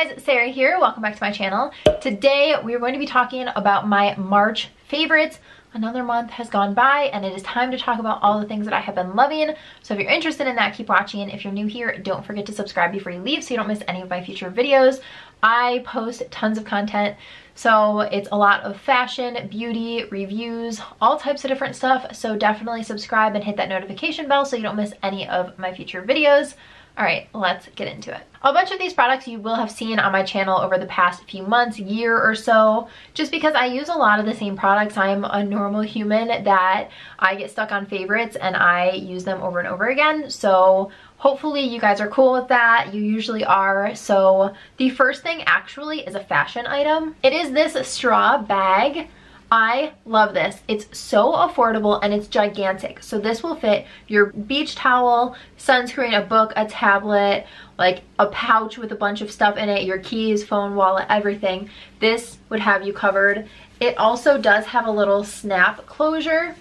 guys, Sarah here. Welcome back to my channel. Today we are going to be talking about my March favorites. Another month has gone by and it is time to talk about all the things that I have been loving. So if you're interested in that, keep watching. If you're new here, don't forget to subscribe before you leave so you don't miss any of my future videos. I post tons of content, so it's a lot of fashion, beauty, reviews, all types of different stuff. So definitely subscribe and hit that notification bell so you don't miss any of my future videos. All right, let's get into it. A bunch of these products you will have seen on my channel over the past few months, year or so, just because I use a lot of the same products. I'm a normal human that I get stuck on favorites and I use them over and over again. So hopefully you guys are cool with that. You usually are. So the first thing actually is a fashion item. It is this straw bag. I love this. It's so affordable and it's gigantic. So this will fit your beach towel, sunscreen, a book, a tablet, like a pouch with a bunch of stuff in it, your keys, phone, wallet, everything. This would have you covered. It also does have a little snap closure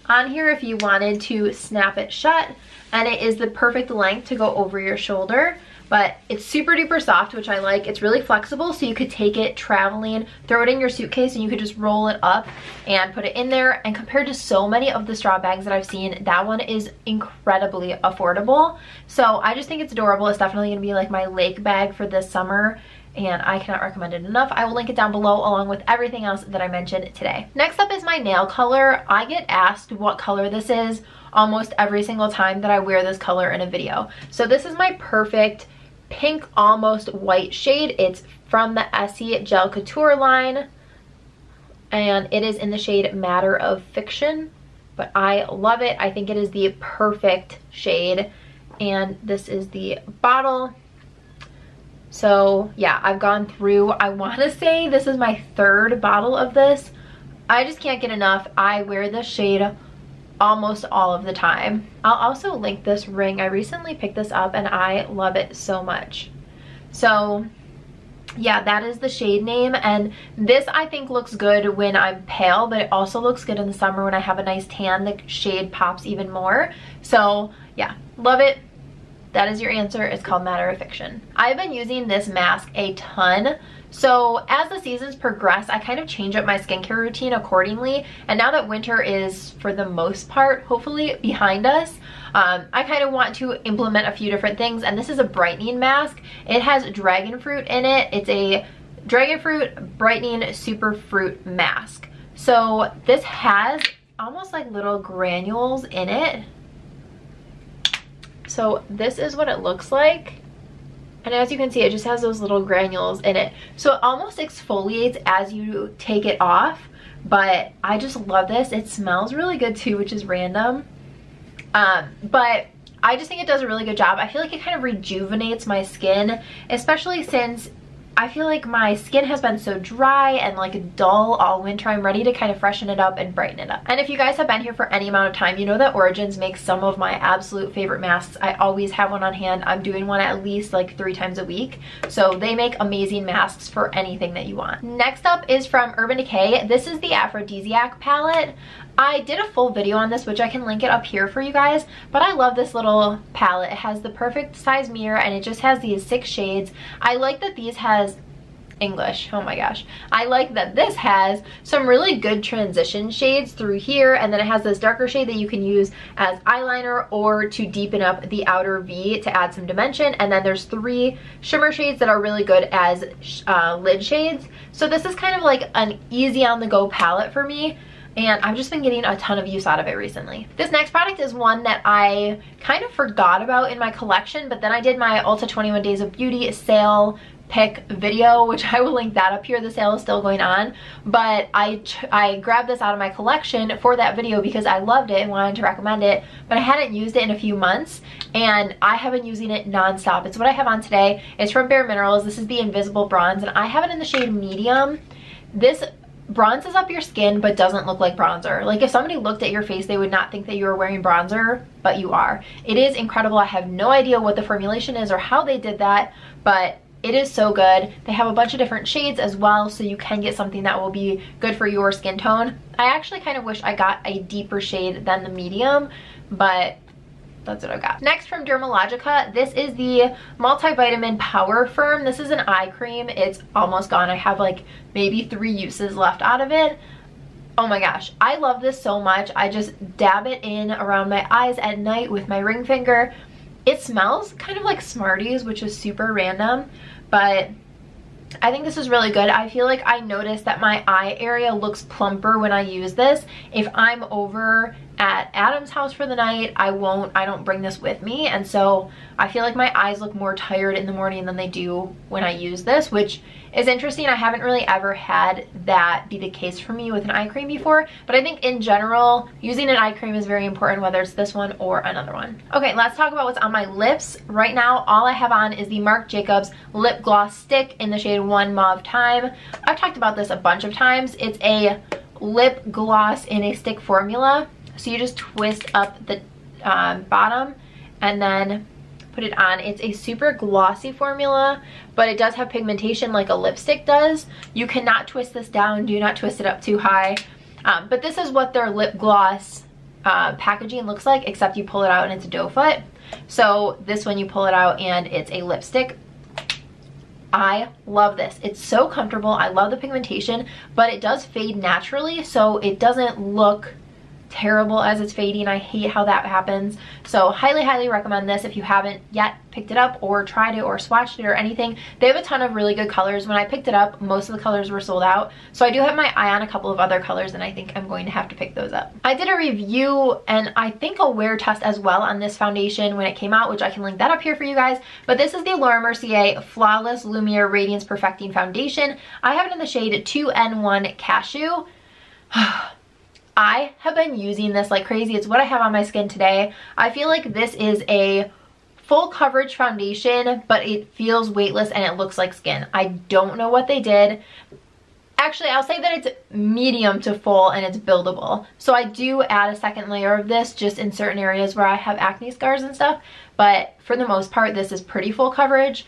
on here if you wanted to snap it shut, and it is the perfect length to go over your shoulder. But it's super duper soft, which I like. It's really flexible, so you could take it traveling, throw it in your suitcase, and you could just roll it up and put it in there. And compared to so many of the straw bags that I've seen, that one is incredibly affordable. So I just think it's adorable. It's definitely gonna be like my lake bag for this summer, and I cannot recommend it enough. I will link it down below along with everything else that I mentioned today. Next up is my nail color. I get asked what color this is almost every single time that I wear this color in a video. So this is my perfect pink almost white shade. It's from the Essie Gel Couture line and it is in the shade Matter of Fiction, but I love it. I think it is the perfect shade, and this is the bottle. So yeah, I've gone through, I want to say this is my third bottle of this. I just can't get enough. I wear this shade almost all of the time. I'll also link this ring. I recently picked this up and I love it so much. So yeah, that is the shade name, and this I think looks good when I'm pale, but it also looks good in the summer when I have a nice tan. The shade pops even more. So yeah, love it. That is your answer. It's called Matter of Fiction. I've been using this mask a ton. So as the seasons progress, I kind of change up my skincare routine accordingly. And now that winter is, for the most part, hopefully behind us, I kind of want to implement a few different things. And this is a brightening mask. It has dragon fruit in it. It's a dragon fruit brightening superfruit mask. So this has almost like little granules in it. So this is what it looks like. And as you can see, it just has those little granules in it. So it almost exfoliates as you take it off. But I just love this. It smells really good too, which is random. But I just think it does a really good job. I feel like it kind of rejuvenates my skin, especially since I feel like my skin has been so dry and like dull all winter. I'm ready to kind of freshen it up and brighten it up. And if you guys have been here for any amount of time, you know that Origins makes some of my absolute favorite masks. I always have one on hand. I'm doing one at least like 3 times a week. So they make amazing masks for anything that you want. Next up is from Urban Decay. This is the Aphrodisiac palette. I did a full video on this, which I can link it up here for you guys, but I love this little palette. It has the perfect size mirror and it just has these 6 shades. I like that these has English, oh my gosh. I like that this has some really good transition shades through here, and then it has this darker shade that you can use as eyeliner or to deepen up the outer V to add some dimension, and then there's 3 shimmer shades that are really good as lid shades. So this is kind of like an easy on the go palette for me, and I've just been getting a ton of use out of it recently. This next product is one that I kind of forgot about in my collection, but then I did my Ulta 21 Days of Beauty sale pick video, which I will link that up here. The sale is still going on, but I grabbed this out of my collection for that video because I loved it and wanted to recommend it, but I hadn't used it in a few months and I have been using it non-stop. It's what I have on today. It's from Bare Minerals. This is the Invisible Bronze and I have it in the shade medium. This bronzes up your skin but doesn't look like bronzer. Like if somebody looked at your face, they would not think that you were wearing bronzer, but you are. It is incredible. I have no idea what the formulation is or how they did that, but it is so good. They have a bunch of different shades as well, so you can get something that will be good for your skin tone. I actually kind of wish I got a deeper shade than the medium, but that's what I've got. Next from Dermalogica, this is the Multivitamin Power Firm. This is an eye cream. It's almost gone. I have like maybe 3 uses left out of it. Oh my gosh, I love this so much. I just dab it in around my eyes at night with my ring finger. It smells kind of like Smarties, which is super random, but I think this is really good. I feel like I noticed that my eye area looks plumper when I use this. If I'm over at Adam's house for the night, I don't bring this with me, and so I feel like my eyes look more tired in the morning than they do when I use this, which is interesting. I haven't really ever had that be the case for me with an eye cream before, but I think in general using an eye cream is very important, whether it's this one or another one. Okay, let's talk about what's on my lips. Right now all I have on is the Marc Jacobs lip gloss stick in the shade 1 Mauve Time. I've talked about this a bunch of times. It's a lip gloss in a stick formula, so you just twist up the bottom and then put it on. It's a super glossy formula, but it does have pigmentation like a lipstick does. You cannot twist this down. Do not twist it up too high. But this is what their lip gloss packaging looks like, except you pull it out and it's a doe foot. So this one you pull it out and it's a lipstick. I love this. It's so comfortable. I love the pigmentation, but it does fade naturally, so it doesn't look terrible as it's fading. I hate how that happens. So highly recommend this if you haven't yet picked it up or tried it or swatched it or anything. They have a ton of really good colors. When I picked it up, most of the colors were sold out, so I do have my eye on a couple of other colors, and I think I'm going to have to pick those up. I did a review and I think a wear test as well on this foundation when it came out, which I can link that up here for you guys, but this is the Laura Mercier Flawless Lumiere Radiance Perfecting Foundation. I have it in the shade 2N1 Cashew. I have been using this like crazy. It's what I have on my skin today. I feel like this is a full coverage foundation, but it feels weightless and it looks like skin. I don't know what they did. Actually, I'll say that it's medium to full and it's buildable. So I do add a second layer of this just in certain areas where I have acne scars and stuff. But for the most part, this is pretty full coverage.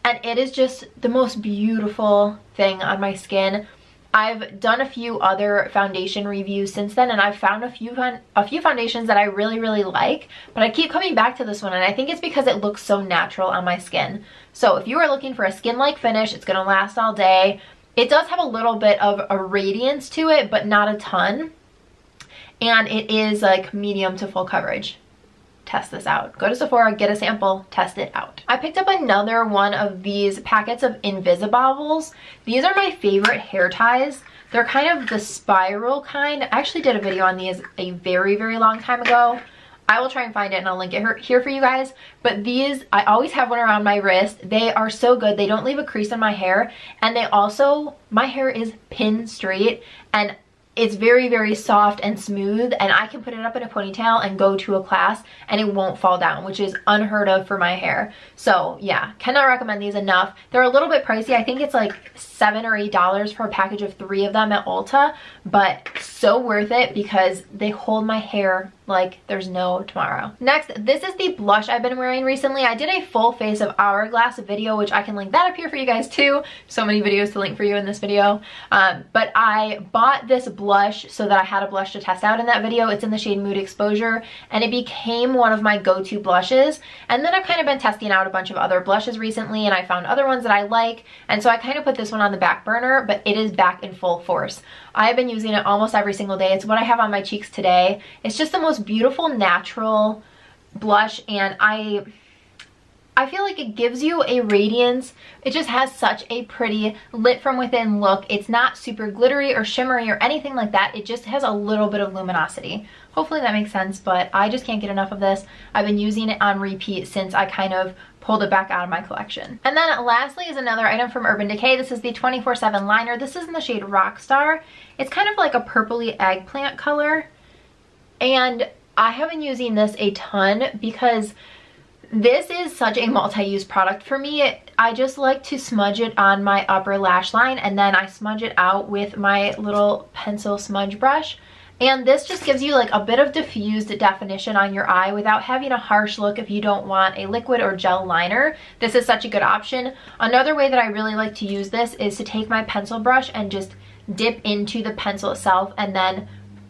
And it is just the most beautiful thing on my skin. I've done a few other foundation reviews since then, and I've found a few foundations that I really like, but I keep coming back to this one, and I think it's because it looks so natural on my skin. So if you are looking for a skin-like finish, it's gonna last all day. It does have a little bit of a radiance to it, but not a ton, and it is like medium to full coverage. Test this out. Go to Sephora, get a sample, test it out. I picked up another one of these packets of Invisibobbles. These are my favorite hair ties. They're kind of the spiral kind. I actually did a video on these a very long time ago. I will try and find it and I'll link it here for you guys. But these, I always have one around my wrist. They are so good. They don't leave a crease in my hair. And they also, my hair is pin straight and it's very soft and smooth, and I can put it up in a ponytail and go to a class and it won't fall down, which is unheard of for my hair. So yeah, cannot recommend these enough. They're a little bit pricey. I think it's like $7 or $8 for a package of 3 of them at Ulta, but so worth it because they hold my hair like there's no tomorrow. Next, this is the blush I've been wearing recently. I did a full face of Hourglass video, which I can link that up here for you guys too. So many videos to link for you in this video. But I bought this blush so that I had a blush to test out in that video. It's in the shade Mood Exposure, and it became one of my go-to blushes. And then I've kind of been testing out a bunch of other blushes recently, and I found other ones that I like, and so I kind of put this one on the back burner, but it is back in full force. I've been using it almost every single day. It's what I have on my cheeks today. It's just the most beautiful natural blush, and I feel like it gives you a radiance. It just has such a pretty lit from within look. It's not super glittery or shimmery or anything like that. It just has a little bit of luminosity. Hopefully that makes sense, but I just can't get enough of this. I've been using it on repeat since I kind of pulled it back out of my collection. And then lastly is another item from Urban Decay. This is the 24/7 liner. This is in the shade Rockstar. It's kind of like a purpley eggplant color, and I have been using this a ton because this is such a multi-use product for me. I just like to smudge it on my upper lash line, and then I smudge it out with my little pencil smudge brush. And this just gives you like a bit of diffused definition on your eye without having a harsh look if you don't want a liquid or gel liner. This is such a good option. Another way that I really like to use this is to take my pencil brush and just dip into the pencil itself and then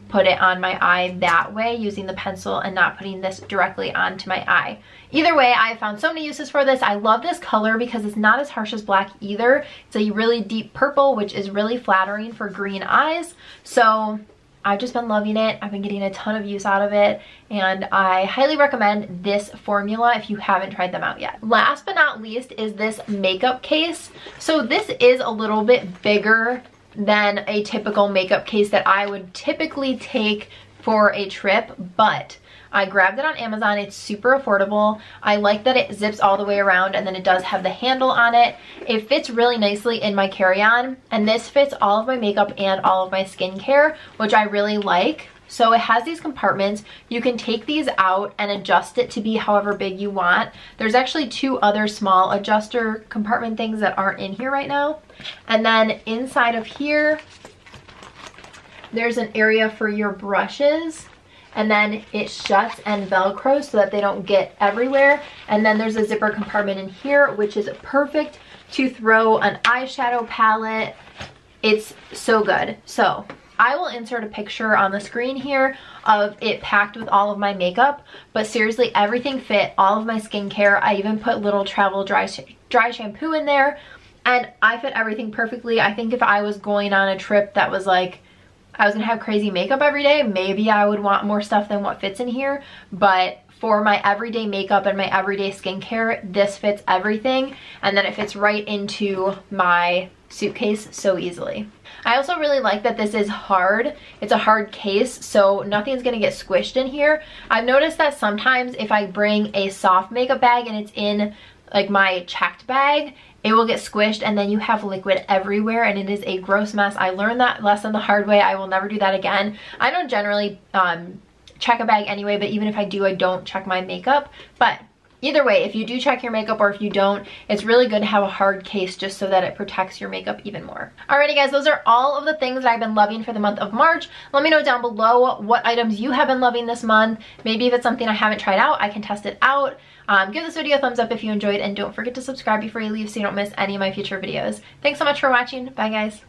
put it on my eye that way using the pencil and not putting this directly onto my eye. Either way, I found so many uses for this. I love this color because it's not as harsh as black either. It's a really deep purple, which is really flattering for green eyes. So I've just been loving it. I've been getting a ton of use out of it, and I highly recommend this formula if you haven't tried them out yet. Last but not least is this makeup case. So this is a little bit bigger than a typical makeup case that I would typically take for a trip, but I grabbed it on Amazon. It's super affordable. I like that it zips all the way around, and then it does have the handle on it. It fits really nicely in my carry-on, and this fits all of my makeup and all of my skincare, which I really like. So it has these compartments. You can take these out and adjust it to be however big you want. There's actually 2 other small adjuster compartment things that aren't in here right now. And then inside of here, there's an area for your brushes. And then it shuts and velcros so that they don't get everywhere. And then there's a zipper compartment in here, which is perfect to throw an eyeshadow palette. It's so good. So I will insert a picture on the screen here of it packed with all of my makeup, but seriously, everything fit, all of my skincare. I even put little travel dry shampoo in there, and I fit everything perfectly. I think if I was going on a trip that was like, I was gonna have crazy makeup every day, maybe I would want more stuff than what fits in here, but for my everyday makeup and my everyday skincare, this fits everything, and then it fits right into my suitcase so easily. I also really like that this is hard. It's a hard case, so nothing's gonna get squished in here. I've noticed that sometimes if I bring a soft makeup bag and it's in like my checked bag, it will get squished and then you have liquid everywhere and it is a gross mess. I learned that lesson the hard way. I will never do that again. I don't generally check a bag anyway, but even if I do, I don't check my makeup. But either way, if you do check your makeup or if you don't, it's really good to have a hard case just so that it protects your makeup even more. Alrighty guys, those are all of the things that I've been loving for the month of March. Let me know down below what items you have been loving this month. Maybe if it's something I haven't tried out, I can test it out. Give this video a thumbs up if you enjoyed, and don't forget to subscribe before you leave so you don't miss any of my future videos. Thanks so much for watching. Bye guys.